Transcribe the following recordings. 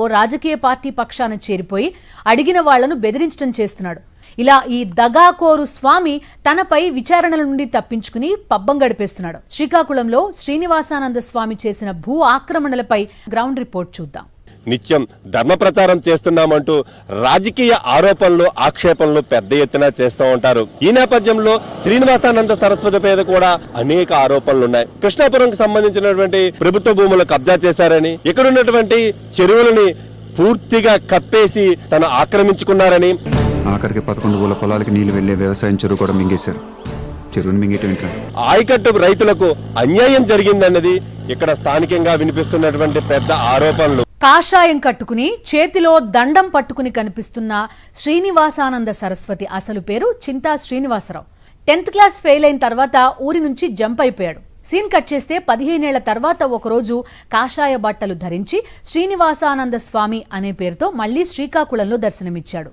ఓ రాజకీయ పార్టీ పక్షాన చేరిపోయి అడిగిన వాళ్లను బెదిరించడం చేస్తున్నాడు. ఇలా ఈ దగాకోరు స్వామి తనపై విచారణల నుండి తప్పించుకుని పబ్బం గడిపేస్తున్నాడు. శ్రీకాకుళంలో శ్రీనివాసానంద స్వామి చేసిన భూ ఆక్రమణలపై గ్రౌండ్ రిపోర్ట్ చూద్దాం. నిత్యం ధర్మ ప్రచారం చేస్తున్నామంటూ రాజకీయ ఆరోపణలు ఆక్షేపణలు పెద్ద ఎత్తున చేస్తూ ఉంటారు. ఈ నేపథ్యంలో శ్రీనివాసానంద సరస్వతి మీద కూడా అనేక ఆరోపణలు ఉన్నాయి. కృష్ణాపురంకి సంబంధించినటువంటి ప్రభుత్వ భూములు కబ్జా చేశారని, ఇక్కడ ఉన్నటువంటి చెరువులని పూర్తిగా కప్పేసి తను ఆక్రమించుకున్నారని, ఆఖరికి 11 ఊళ్ళ పొలాలకి నీళ్లు వెళ్లే వ్యవసాయం చెరువు కూడా మింగేశారు. చెరువుని మింగేట ఆయకట్టు రైతులకు అన్యాయం జరిగిందన్నది ఇక్కడ స్థానికంగా వినిపిస్తున్నటువంటి పెద్ద ఆరోపణలు. కాషాయం కట్టుకుని చేతిలో దండం పట్టుకుని కనిపిస్తున్న శ్రీనివాసానంద సరస్వతి అసలు పేరు చింతా శ్రీనివాసరావు. 10th క్లాస్ ఫెయిల్ అయిన తర్వాత ఊరి నుంచి జంప్ అయిపోయాడు. సీన్ కట్ చేస్తే 15 ఏళ్ల తర్వాత ఒకరోజు కాషాయ బట్టలు ధరించి శ్రీనివాసానంద స్వామి అనే పేరుతో మళ్లీ శ్రీకాకుళంలో దర్శనమిచ్చాడు.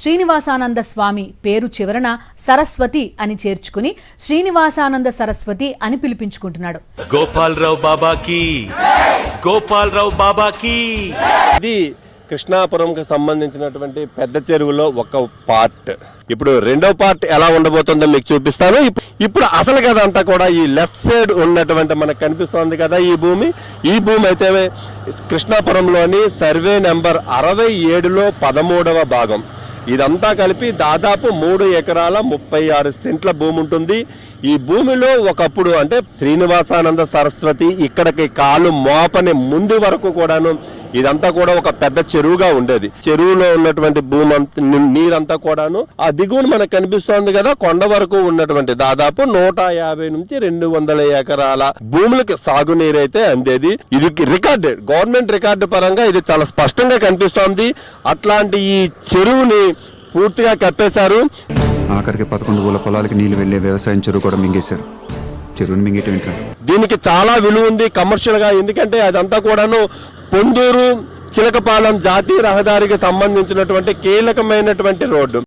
శ్రీనివాసానంద స్వామి పేరు చివరన సరస్వతి అని చేర్చుకుని శ్రీనివాసానంద సరస్వతి అని పిలిపించుకుంటున్నాడు. గోపాలరావు బాబాకి ఇది కృష్ణాపురంకి సంబంధించినటువంటి పెద్ద చెరువులో ఒక పార్ట్. ఇప్పుడు రెండో పార్ట్ ఎలా ఉండబోతుందో మీకు చూపిస్తాను. ఇప్పుడు అసలు కథ అంతా కూడా ఈ లెఫ్ట్ సైడ్ ఉన్నటువంటి మనకు కనిపిస్తోంది కదా ఈ భూమి అయితే కృష్ణాపురంలోని సర్వే నెంబర్ 67లో 13వ భాగం. ఇదంతా కలిపి దాదాపు 3 ఎకరాల 36 సెంట్ల భూమి ఉంటుంది. ఈ భూమిలో ఒకప్పుడు అంటే శ్రీనివాసానంద సరస్వతి ఇక్కడికి కాలు మోపని ముందు వరకు కూడాను ఇదంతా కూడా ఒక పెద్ద చెరువుగా ఉండేది. చెరువులో ఉన్నటువంటి భూమి నీరంతా కూడాను ఆ దిగువన మనకు కనిపిస్తోంది కదా కొండ వరకు ఉన్నటువంటి దాదాపు 150 నుంచి 200 ఎకరాల భూములకి సాగునీరైతే అందేది. ఇది రికార్డెడ్, గవర్నమెంట్ రికార్డు పరంగా ఇది చాలా స్పష్టంగా కనిపిస్తోంది. అట్లాంటి ఈ చెరువుని పూర్తిగా కప్పేశారు. ఆఖరికి 11 ఊళ్ళ పొలాలకి నీళ్లు వెళ్లే వ్యవసాయం చెరువు కూడా మింగేశారు. చెరువుని మింగేట దీనికి చాలా విలువ ఉంది కమర్షియల్ గా. ఎందుకంటే అదంతా కూడాను పొందూరు చిలకపాలెం జాతీయ రహదారికి సంబంధించినటువంటి కీలకమైనటువంటి రోడ్డు.